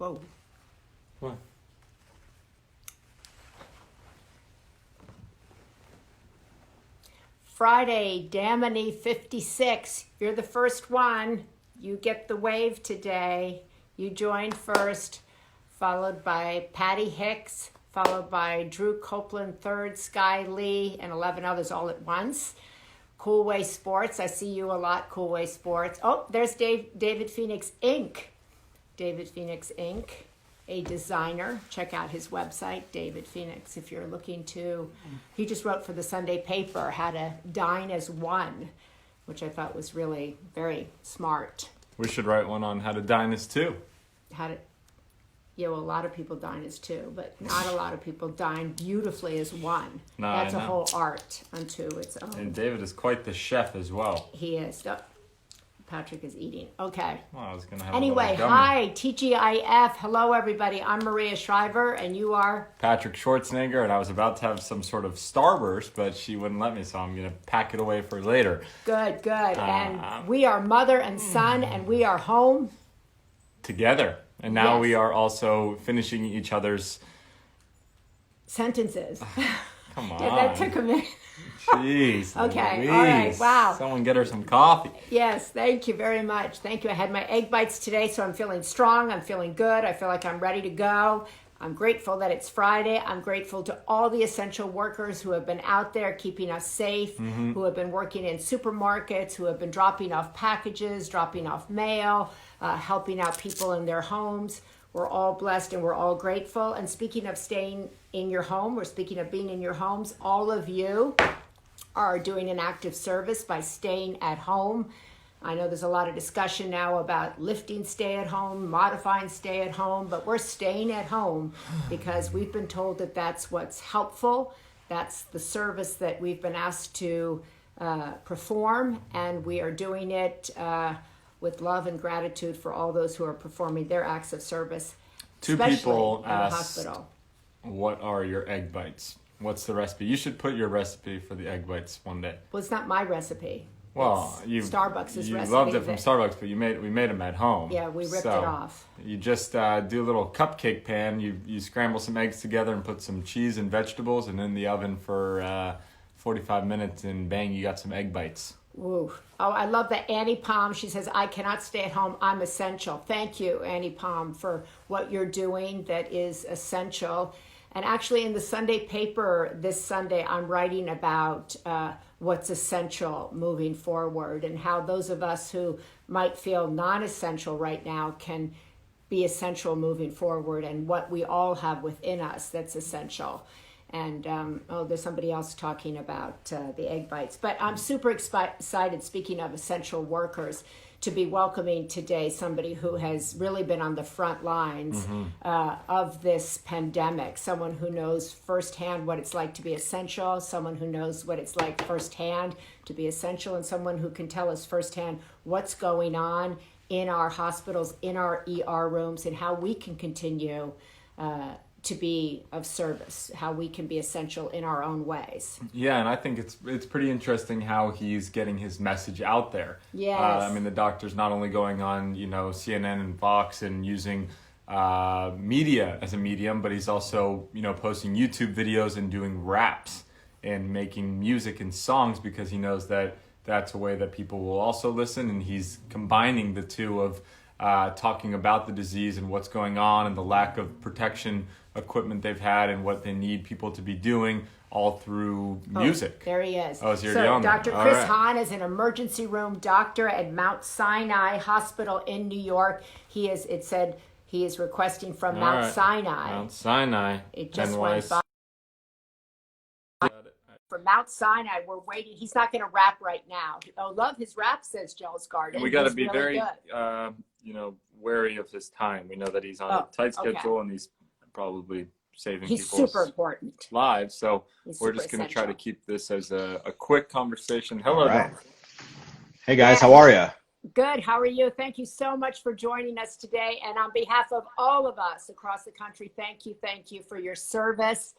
Whoa. What? Friday, Damini 56. You're the first one. You get the wave today. You joined first, followed by Patti Hicks, followed by Drew Copeland third, skyleigh, and 11 others all at once. Cool Way Sports. I see you a lot, Cool Way Sports. Oh, there's David Phoenix Inc. David Phoenix Inc., a designer. Check out his website, David Phoenix, if you're looking to. He just wrote for the Sunday paper how to dine as one, which I thought was really very smart. We should write one on how to dine as two. Yeah, well, a lot of people dine as two, but not a lot of people dine beautifully as one. No, That's I a know. whole art unto its own. And David is quite the chef as well. He is. Patrick is eating. Okay. Well, I was gonna have Anyway, a little gummy. hi, TGIF. Hello, everybody. I'm Maria Shriver, and you are? Patrick Schwarzenegger, and I was about to have some sort of starburst, but she wouldn't let me, so I'm gonna pack it away for later. Good. And we are mother and son, and we are home. Together. And now Yes. we are also finishing each other's... Sentences. Come on. Yeah, that took a minute. Jeez. Okay, Louise. all right, wow. Someone get her some coffee. Yes, thank you very much. Thank you. I had my egg bites today, so I'm feeling strong. I'm feeling good. I feel like I'm ready to go. I'm grateful that it's Friday. I'm grateful to all the essential workers who have been out there keeping us safe, who have been working in supermarkets, who have been dropping off packages, dropping off mail, helping out people in their homes. We're all blessed and we're all grateful. And speaking of staying in your home, we're speaking of being in your homes, all of you are doing an active service by staying at home. I know there's a lot of discussion now about lifting stay at home, modifying stay at home, but we're staying at home because we've been told that that's what's helpful. That's the service that we've been asked to perform, and we are doing it with love and gratitude for all those who are performing their acts of service. Two especially people at the asked, hospital. what are your egg bites? What's the recipe? You should put your recipe for the egg bites one day. Well, it's not my recipe. Well, It's Starbucks' you recipe. loved it from that- Starbucks, but we made them at home. Yeah, we ripped So, it off. You just do a little cupcake pan. You scramble some eggs together and put some cheese and vegetables, and in the oven for 45 minutes, and bang, you got some egg bites. Woo. Oh, I love that Annie Palm. She says, I cannot stay at home. I'm essential. Thank you, Annie Palm, for what you're doing that is essential. And actually, in the Sunday paper this Sunday, I'm writing about what's essential moving forward and how those of us who might feel non-essential right now can be essential moving forward, and what we all have within us that's essential. And there's somebody else talking about the egg bites. But I'm super excited, speaking of essential workers, to be welcoming today somebody who has really been on the front lines of this pandemic, someone who knows firsthand what it's like to be essential, someone who knows what it's like firsthand to be essential, and someone who can tell us firsthand what's going on in our hospitals, in our ER rooms, and how we can continue to be of service, how we can be essential in our own ways. Yeah, and I think it's pretty interesting how he's getting his message out there. Yes. I mean, the doctor's not only going on, CNN and Fox and using media as a medium, but he's also, posting YouTube videos and doing raps and making music and songs because he knows that that's a way that people will also listen, and he's combining the two of talking about the disease and what's going on and the lack of protection equipment they've had and what they need people to be doing, all through music. There he is. Oh, so you're so the owner. Dr. All Chris right. Hahn is an emergency room doctor at Mount Sinai Hospital in New York. It said he is requesting from All Mount right. Sinai. Mount Sinai. It just NYC. went by. From Mount Sinai, we're waiting. He's not going to rap right now. Oh, love his rap, says Joe's Garden. And we got to He's be really very, good. wary of his time. We know that he's on Oh, a tight okay. schedule and he's probably saving He's people's super important. lives. So He's we're super just going to try to essential. keep this as a quick conversation. Hello. All right. Doctor. Hey guys, how are you? Good. How are you? Thank you so much for joining us today. And on behalf of all of us across the country, thank you for your service,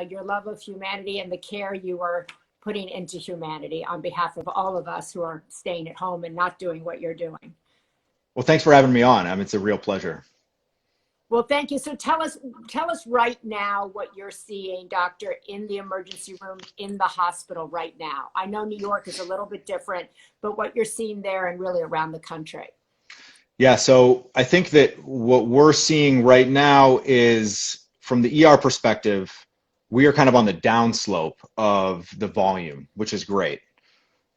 your love of humanity, and the care you are putting into humanity on behalf of all of us who are staying at home and not doing what you're doing. Well, thanks for having me on. It's a real pleasure. Well, thank you. So tell us right now what you're seeing, doctor, in the emergency room in the hospital right now. I know New York is a little bit different, but what you're seeing there and really around the country. Yeah, so I think that what we're seeing right now is from the ER perspective, we are kind of on the downslope of the volume, which is great.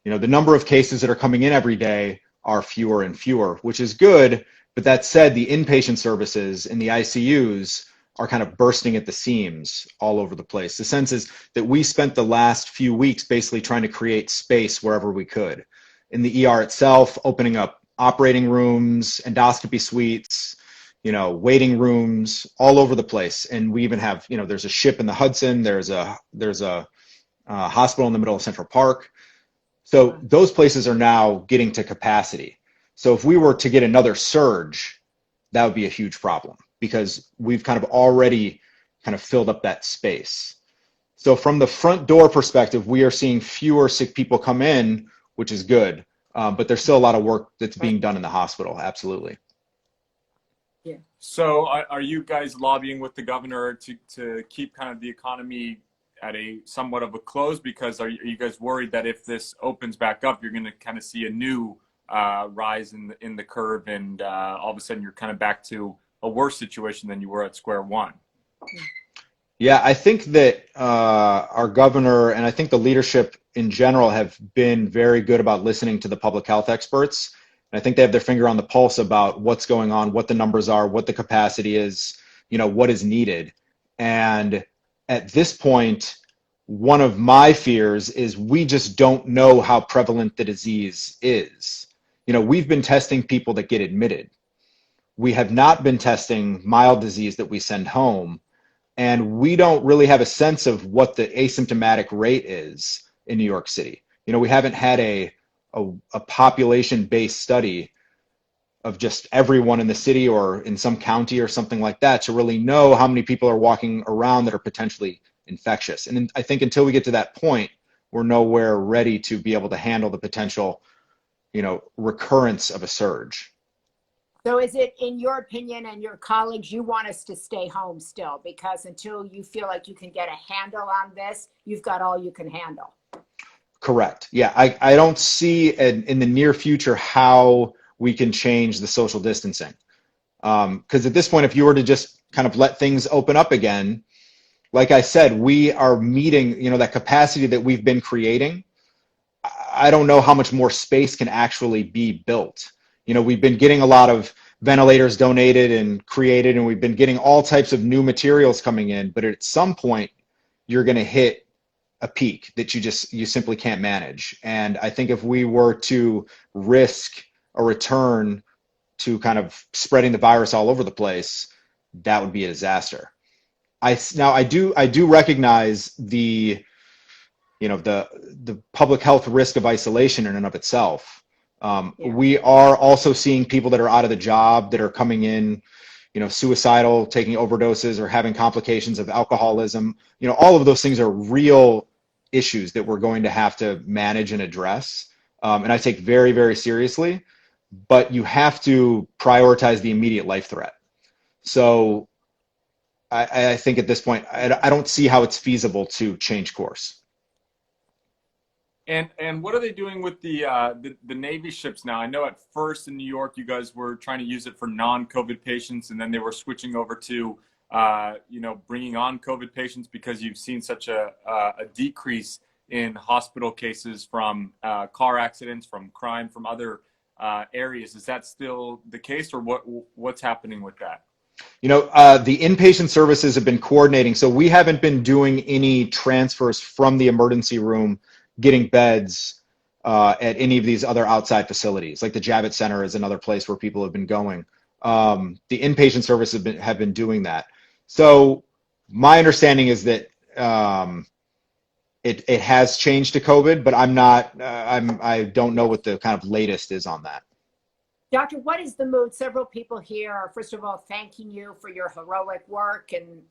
You know, the number of cases that are coming in every day are fewer and fewer, which is good. But that said, the inpatient services in the ICUs are kind of bursting at the seams all over the place. The sense is that we spent the last few weeks basically trying to create space wherever we could. In the ER itself, opening up operating rooms, endoscopy suites, you know, waiting rooms all over the place. And we even have, you know, there's a ship in the Hudson, there's a hospital in the middle of Central Park. So those places are now getting to capacity. So if we were to get another surge, that would be a huge problem because we've kind of already kind of filled up that space. So from the front door perspective, we are seeing fewer sick people come in, which is good. But there's still a lot of work that's being done in the hospital. Absolutely. Yeah. So are you guys lobbying with the governor to keep kind of the economy at a somewhat of a close? Because are you guys worried that if this opens back up, you're going to kind of see a new rise in the curve, and all of a sudden you're kind of back to a worse situation than you were at square one? Yeah, I think that our governor and I think the leadership in general have been very good about listening to the public health experts. And I think they have their finger on the pulse about what's going on, what the numbers are, what the capacity is, you know, what is needed. And at this point, one of my fears is we just don't know how prevalent the disease is. You know, we've been testing people that get admitted. We have not been testing mild disease that we send home. And we don't really have a sense of what the asymptomatic rate is in New York City. You know, we haven't had a population-based study of just everyone in the city or in some county or something like that to really know how many people are walking around that are potentially infectious. And I think until we get to that point, we're nowhere ready to be able to handle the potential, you know, recurrence of a surge. So is it, in your opinion and your colleagues, you want us to stay home still because until you feel like you can get a handle on this, you've got all you can handle? Correct. Yeah, I don't see in the near future how we can change the social distancing. Because at this point, if you were to just kind of let things open up again, like I said, we are meeting, you know, that capacity that we've been creating. I don't know how much more space can actually be built. You know, we've been getting a lot of ventilators donated and created, and we've been getting all types of new materials coming in. But at some point, you're going to hit a peak that you simply can't manage. And I think if we were to risk a return to kind of spreading the virus all over the place, that would be a disaster. I do recognize the, you know, the public health risk of isolation in and of itself. We are also seeing people that are out of the job that are coming in, you know, suicidal, taking overdoses, or having complications of alcoholism. You know, all of those things are real issues that we're going to have to manage and address. And I take very, very seriously, but you have to prioritize the immediate life threat. So I think at this point, I don't see how it's feasible to change course. And what are they doing with the Navy ships now? I know at first in New York, you guys were trying to use it for non-COVID patients, and then they were switching over to, you know, bringing on COVID patients because you've seen such a decrease in hospital cases from car accidents, from crime, from other areas. Is that still the case, or what's happening with that? You know, the inpatient services have been coordinating, so we haven't been doing any transfers from the emergency room, getting beds at any of these other outside facilities. Like the Javits Center is another place where people have been going. The inpatient services have been doing that. So my understanding is that it has changed to COVID, but I don't know what the kind of latest is on that. Doctor, what is the mood? Several people here are, first of all, thanking you for your heroic work and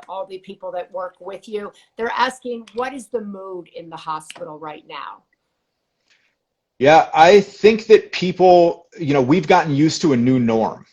all the people that work with you. They're asking, what is the mood in the hospital right now? Yeah, I think that people, you know, we've gotten used to a new norm.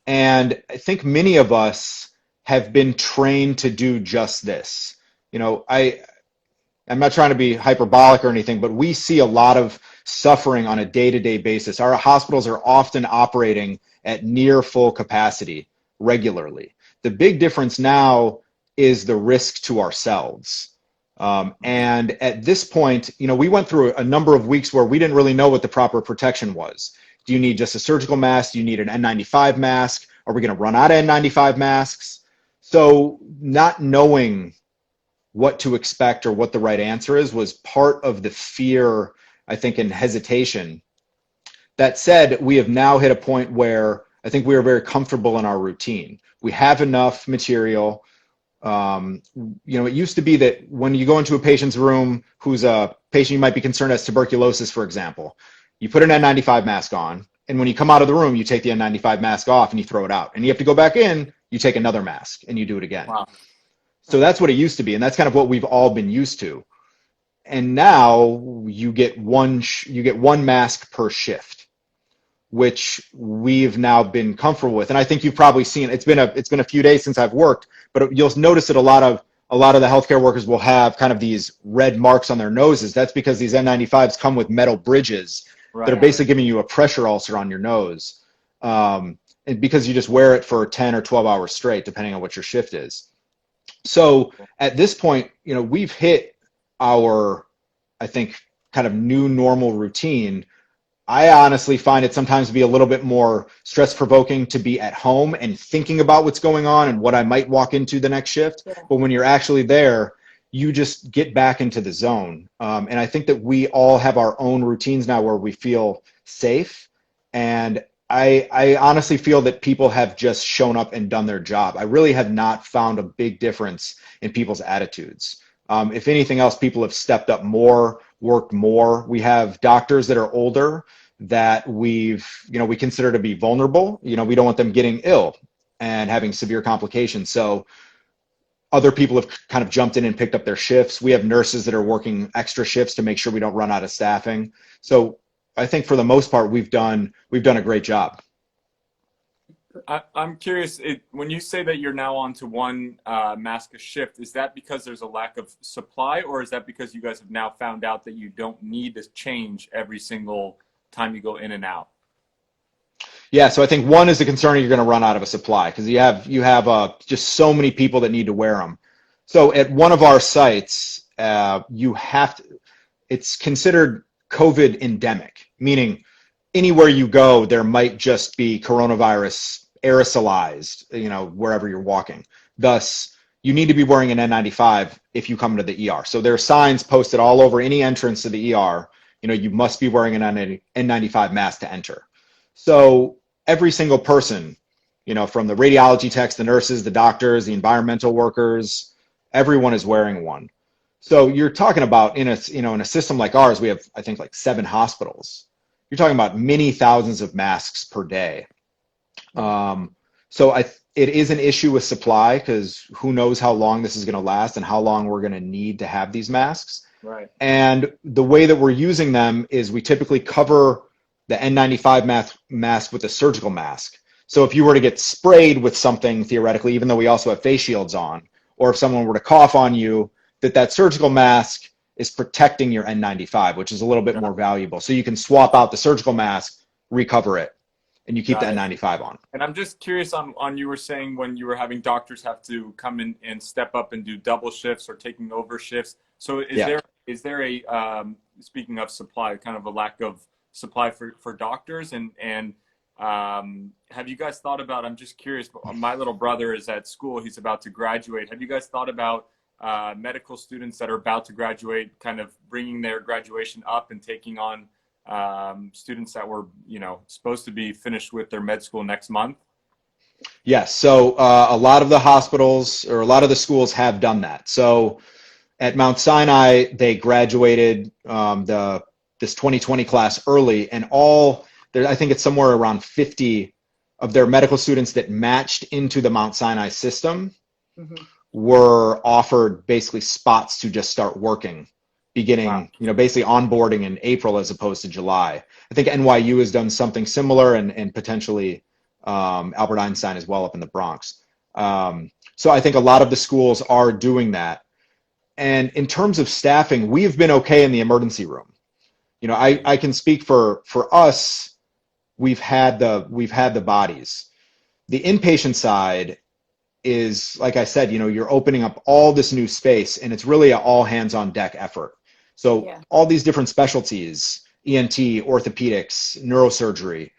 And I think many of us have been trained to do just this. You know, I'm not trying to be hyperbolic or anything, but we see a lot of suffering on a day-to-day basis. Our hospitals are often operating at near full capacity regularly. The big difference now is the risk to ourselves. And at this point, you know, we went through a number of weeks where we didn't really know what the proper protection was. Do you need just a surgical mask? Do you need an N95 mask? Are we going to run out of N95 masks? So not knowing what to expect or what the right answer is was part of the fear, I think, and hesitation. That said, we have now hit a point where I think we are very comfortable in our routine. We have enough material. You know, it used to be that when you go into a patient's room who's a patient you might be concerned has tuberculosis, for example, you put an N95 mask on, and when you come out of the room, you take the N95 mask off and you throw it out. And you have to go back in, you take another mask and you do it again. Wow. So that's what it used to be, and that's kind of what we've all been used to. And now you get one mask per shift, which we've now been comfortable with. And I think you've probably seen, it's been a few days since I've worked, but you'll notice that a lot of the healthcare workers will have kind of these red marks on their noses. That's because these N95s come with metal bridges that are basically giving you a pressure ulcer on your nose. And because you just wear it for 10 or 12 hours straight, depending on what your shift is. So at this point, you know, we've hit our, I think, kind of new normal routine. I honestly find it sometimes to be a little bit more stress-provoking to be at home and thinking about what's going on and what I might walk into the next shift. Yeah. But when you're actually there, you just get back into the zone. And I think that we all have our own routines now where we feel safe. And I honestly feel that people have just shown up and done their job. I really have not found a big difference in people's attitudes. If anything else, people have stepped up more, worked more. We have doctors that are older that we consider to be vulnerable. You know, we don't want them getting ill and having severe complications. So other people have kind of jumped in and picked up their shifts. We have nurses that are working extra shifts to make sure we don't run out of staffing. So I think for the most part, we've done a great job. I'm curious, when you say that you're now on to one mask a shift, is that because there's a lack of supply, or is that because you guys have now found out that you don't need to change every single time you go in and out? Yeah, so I think one is the concern you're going to run out of a supply because you have just so many people that need to wear them. So at one of our sites, it's considered COVID endemic, meaning anywhere you go, there might just be coronavirus aerosolized, you know, wherever you're walking. Thus, you need to be wearing an N95 if you come to the ER. So there are signs posted all over any entrance to the ER, you know, you must be wearing an N95 mask to enter. So every single person, you know, from the radiology techs, the nurses, the doctors, the environmental workers, everyone is wearing one. So you're talking about in a system like ours, we have, I think, like 7 hospitals. You're talking about many thousands of masks per day. So it is an issue with supply because who knows how long this is going to last and how long we're going to need to have these masks. Right. And the way that we're using them is we typically cover the N95 mask with a surgical mask. So if you were to get sprayed with something, theoretically, even though we also have face shields on, or if someone were to cough on you, that surgical mask is protecting your N95, which is a little bit more valuable. So you can swap out the surgical mask, recover it, and you keep the N95 on. And I'm just curious on you were saying when you were having doctors have to come in and step up and do double shifts or taking over shifts. So is there a, speaking of supply, kind of a lack of supply for doctors? And have you guys thought about, I'm just curious, my little brother is at school, he's about to graduate. Have you guys thought about medical students that are about to graduate, kind of bringing their graduation up and taking on students that were, you know, supposed to be finished with their med school next month? Yes. So a lot of the hospitals or a lot of the schools have done that. So at Mount Sinai, they graduated this 2020 class early, and I think it's somewhere around 50 of their medical students that matched into the Mount Sinai system. Mm-hmm. Were offered basically spots to just start working beginning, you know, basically onboarding in April as opposed to July. I think NYU has done something similar and potentially Albert Einstein as well up in the Bronx. So I think a lot of the schools are doing that. And in terms of staffing, we've been okay in the emergency room. You know, I can speak for us. We've had the bodies. The inpatient side is, like I said, you know, you're opening up all this new space, and it's really an all hands on deck effort. So all these different specialties, ENT, orthopedics, neurosurgery,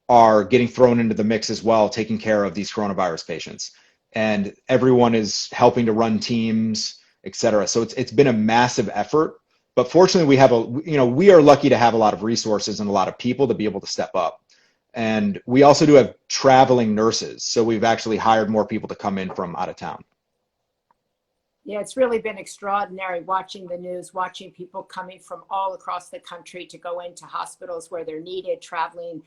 are getting thrown into the mix as well, taking care of these coronavirus patients. And everyone is helping to run teams, et cetera. So it's been a massive effort. But fortunately, we are lucky to have a lot of resources and a lot of people to be able to step up. And we also do have traveling nurses. So we've actually hired more people to come in from out of town. Yeah, it's really been extraordinary watching the news, watching people coming from all across the country to go into hospitals where they're needed, traveling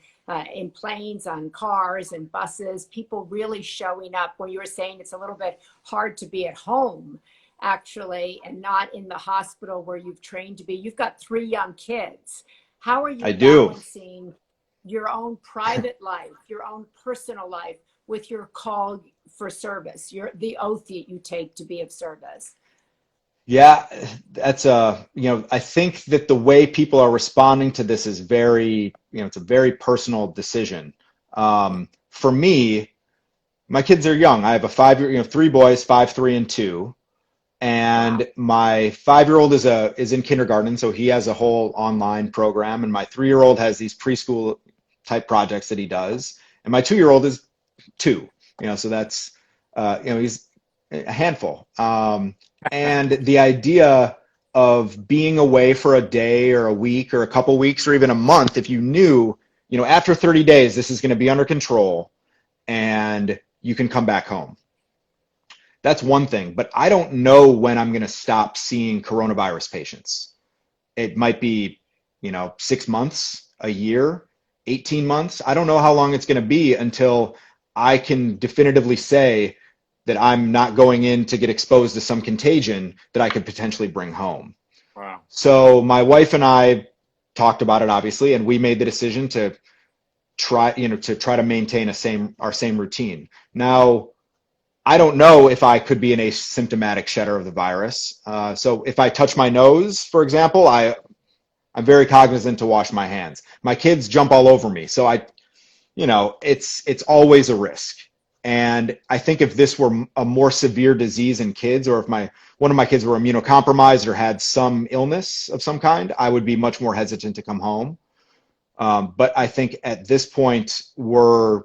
in planes, on cars and buses, people really showing up. Where you were saying it's a little bit hard to be at home, actually, and not in the hospital where you've trained to be. You've got 3 young kids. How are you balancing your own private life, your own personal life, with your call for service, the oath that you take to be of service? Yeah, that's I think that the way people are responding to this is very, it's a very personal decision. For me, my kids are young. I have a 5-year, 3 boys, 5, 3, and 2. And my 5-year-old is in kindergarten, so he has a whole online program, and my 3-year-old has these preschool type projects that he does, and my 2-year-old is 2. So that's he's a handful. And the idea of being away for a day or a week or a couple weeks or even a month, if you knew, after 30 days this is going to be under control and you can come back home. That's one thing, but I don't know when I'm going to stop seeing coronavirus patients. It might be, 6 months, a year, 18 months. I don't know how long it's going to be until I can definitively say that I'm not going in to get exposed to some contagion that I could potentially bring home. Wow. So my wife and I talked about it, obviously, and we made the decision to try to maintain our same routine. Now, I don't know if I could be an asymptomatic shedder of the virus. So if I touch my nose, for example, I'm very cognizant to wash my hands. My kids jump all over me, so it's always a risk. And I think if this were a more severe disease in kids, or if one of my kids were immunocompromised or had some illness of some kind, I would be much more hesitant to come home. But I think at this point we're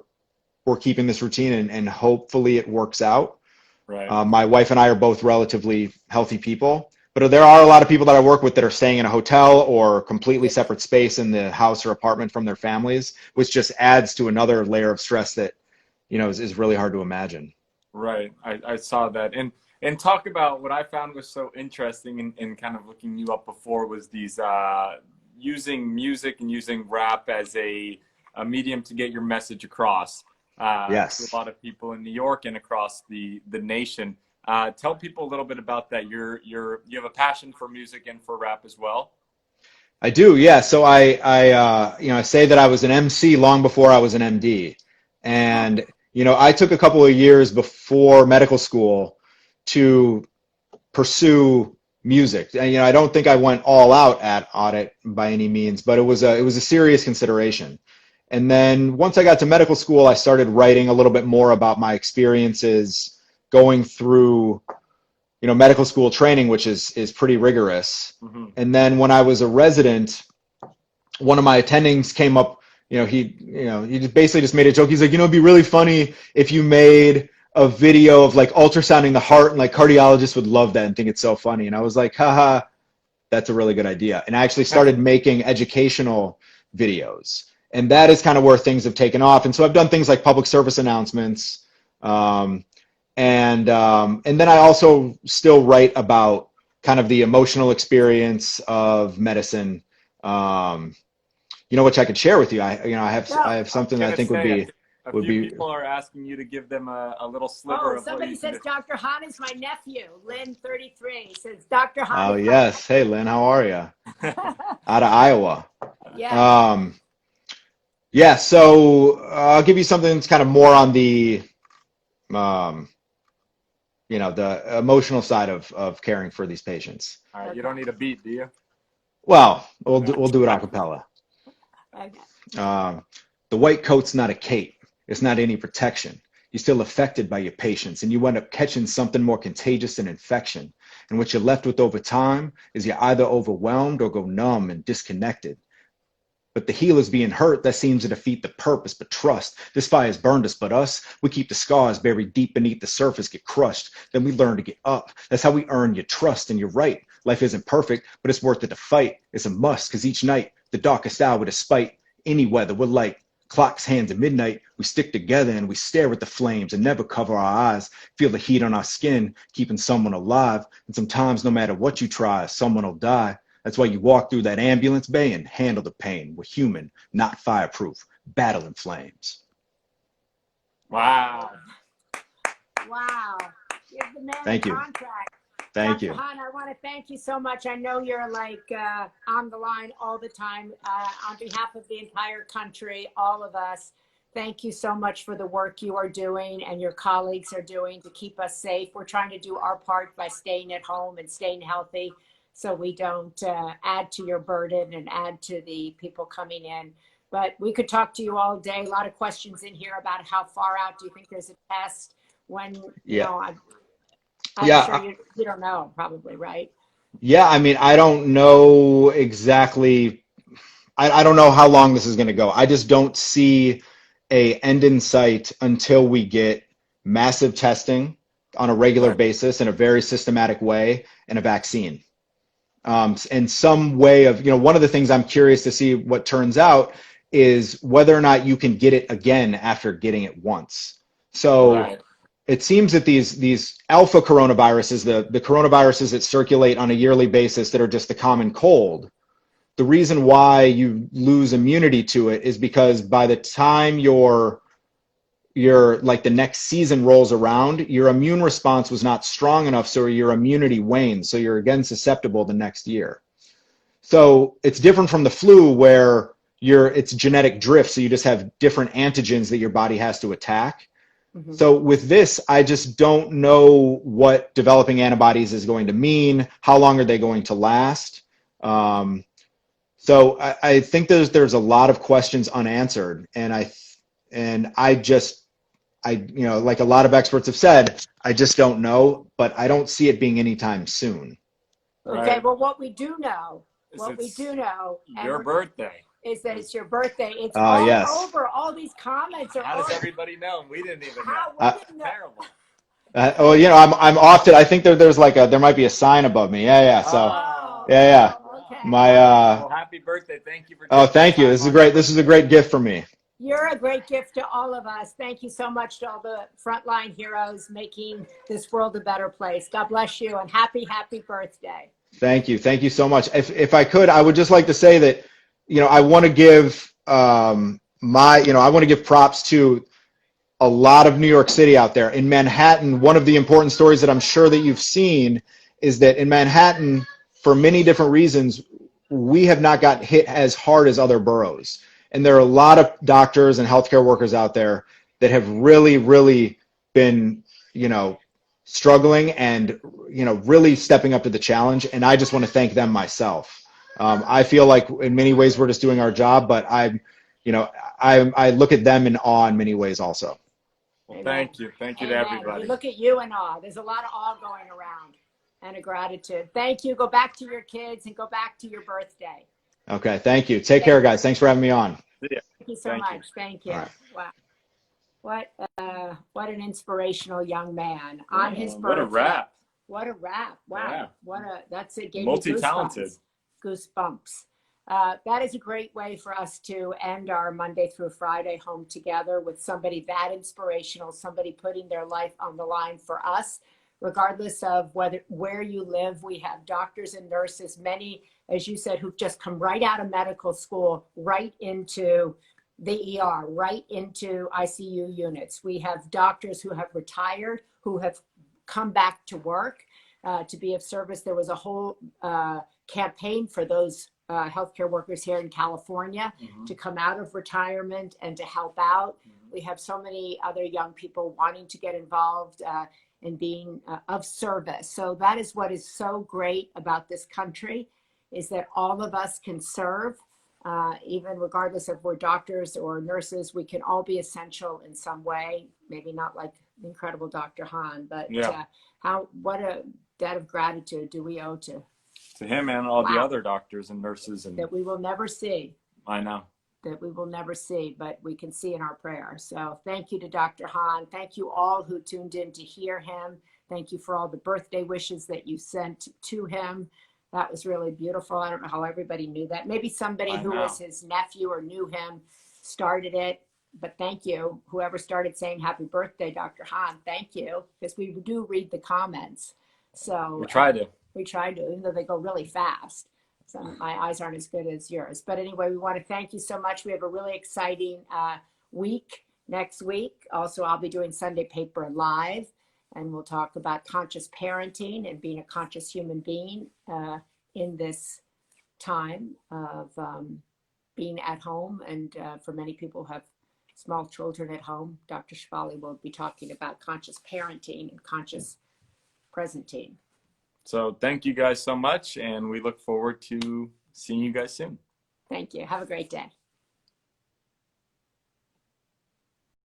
keeping this routine, and hopefully it works out. Right. My wife and I are both relatively healthy people, but there are a lot of people that I work with that are staying in a hotel or completely separate space in the house or apartment from their families, which just adds to another layer of stress that, is really hard to imagine. Right. I saw that. And talk about what I found was so interesting in kind of looking you up before was these using music and using rap as a medium to get your message across. Yes. To a lot of people in New York and across the nation. Tell people a little bit about that. You have a passion for music and for rap as well. I do, yeah. So I say that I was an MC long before I was an MD, and I took a couple of years before medical school to pursue music. And I don't think I went all out on it by any means, but it was a serious consideration. And then once I got to medical school, I started writing a little bit more about my experiences going through, medical school training, which is pretty rigorous. Mm-hmm. And then when I was a resident, one of my attendings came up, he basically just made a joke. He's like, it'd be really funny if you made a video of like ultrasounding the heart, and like cardiologists would love that and think it's so funny. And I was like, haha, that's a really good idea. And I actually started making educational videos. And that is kind of where things have taken off. And so I've done things like public service announcements. And then I also still write about kind of the emotional experience of medicine, which I could share with you. I have something that I think would be. People are asking you to give them a little sliver of somebody says Dr. Hahn is my nephew. Lynn 33 says Dr. Hahn. Oh yes. Hey Lynn, how are you? Out of Iowa. Yeah. Yeah, so I'll give you something that's kind of more on the, um, the emotional side of caring for these patients. All right, you don't need a beat, do you? Well, we'll do it a cappella. Okay. The white coat's not a cape. It's not any protection. You're still affected by your patients, and you end up catching something more contagious than infection. And what you're left with over time is you're either overwhelmed or go numb and disconnected. But the healer's being hurt, that seems to defeat the purpose. But trust, this fire's burned us, but us, we keep the scars buried deep beneath the surface, get crushed. Then we learn to get up. That's how we earn your trust. And you're right, life isn't perfect, but it's worth it to fight. It's a must, because each night, the darkest hour, despite any weather, we're like clock's hands at midnight. We stick together and we stare at the flames and never cover our eyes. Feel the heat on our skin, keeping someone alive. And sometimes, no matter what you try, someone will die. That's why you walk through that ambulance bay and handle the pain. We're human, not fireproof, battling flames. Wow. Wow. Give the man Thank a you. contract. Thank Dr. you. Hahn, I want to thank you so much. I know you're like on the line all the time. On behalf of the entire country, all of us, thank you so much for the work you are doing and your colleagues are doing to keep us safe. We're trying to do our part by staying at home and staying healthy, so we don't add to your burden and add to the people coming in. But we could talk to you all day. A lot of questions in here about how far out do you think there's a test? When, I'm sure you don't know, probably, right? Yeah, I mean, I don't know exactly. I don't know how long this is going to go. I just don't see a end in sight until we get massive testing on a regular basis in a very systematic way and a vaccine. And some way of, one of the things I'm curious to see what turns out is whether or not you can get it again after getting it once. So it seems that these alpha coronaviruses, the coronaviruses that circulate on a yearly basis that are just the common cold, the reason why you lose immunity to it is because by the time your like the next season rolls around, your immune response was not strong enough, so your immunity wanes, so you're again susceptible the next year. So it's different from the flu where it's genetic drift, so you just have different antigens that your body has to attack. Mm-hmm. So with this, I just don't know what developing antibodies is going to mean. How long are they going to last? So I think there's a lot of questions unanswered, and I like a lot of experts have said, I just don't know, but I don't see it being anytime soon. Okay, well, what we do know, your birthday, is that it's your birthday. It's all over. All these comments are. How does everybody know? We didn't even know. Terrible. I'm often. I think there's like there might be a sign above me. Yeah. So, yeah. Okay. Well, happy birthday! Thank you for. Thank you. This is a great gift for me. You're a great gift to all of us. Thank you so much to all the frontline heroes making this world a better place. God bless you and happy birthday. Thank you. Thank you so much. If I could, I would just like to say that, I want to give I want to give props to a lot of New York City out there. In Manhattan, one of the important stories that I'm sure that you've seen is that in Manhattan, for many different reasons, we have not got hit as hard as other boroughs. And there are a lot of doctors and healthcare workers out there that have really, really been, struggling and, really stepping up to the challenge. And I just want to thank them myself. I feel like in many ways we're just doing our job, but I look at them in awe in many ways also. Well, thank you. Thank you to everybody. We look at you in awe. There's a lot of awe going around and a gratitude. Thank you. Go back to your kids and go back to your birthday. Okay. Thank you. Take care, guys. Thanks for having me on. Thank you so much. Thank you. Right. Wow. What an inspirational young man on his birthday. What a rap. Wow. Yeah. That's it. Gave Multi-talented. Goosebumps. That is a great way for us to end our Monday through Friday home together with somebody that inspirational, somebody putting their life on the line for us, regardless of where you live. We have doctors and nurses, many, as you said, who've just come right out of medical school, right into the ER, right into ICU units. We have doctors who have retired, who have come back to work to be of service. There was a whole campaign for those healthcare workers here in California to come out of retirement and to help out. We have so many other young people wanting to get involved in being of service. So that is what is so great about this country, is that all of us can serve, even regardless if we're doctors or nurses. We can all be essential in some way. Maybe not like the incredible Dr. Hahn, but what a debt of gratitude do we owe to him and all the other doctors and nurses and that we will never see. I know. That we will never see, but we can see in our prayers. So thank you to Dr. Hahn. Thank you all who tuned in to hear him. Thank you for all the birthday wishes that you sent to him. That was really beautiful. I don't know how everybody knew that. Maybe somebody who was his nephew or knew him started it. But thank you, whoever started saying happy birthday, Dr. Hahn. Thank you, because we do read the comments. So we try to. We try to, even though they go really fast. So my eyes aren't as good as yours. But anyway, we want to thank you so much. We have a really exciting week next week. Also, I'll be doing Sunday Paper Live, and we'll talk about conscious parenting and being a conscious human being in this time of being at home. And for many people who have small children at home, Dr. Shefali will be talking about conscious parenting and conscious presenting. So thank you guys so much, and we look forward to seeing you guys soon. Thank you. Have a great day.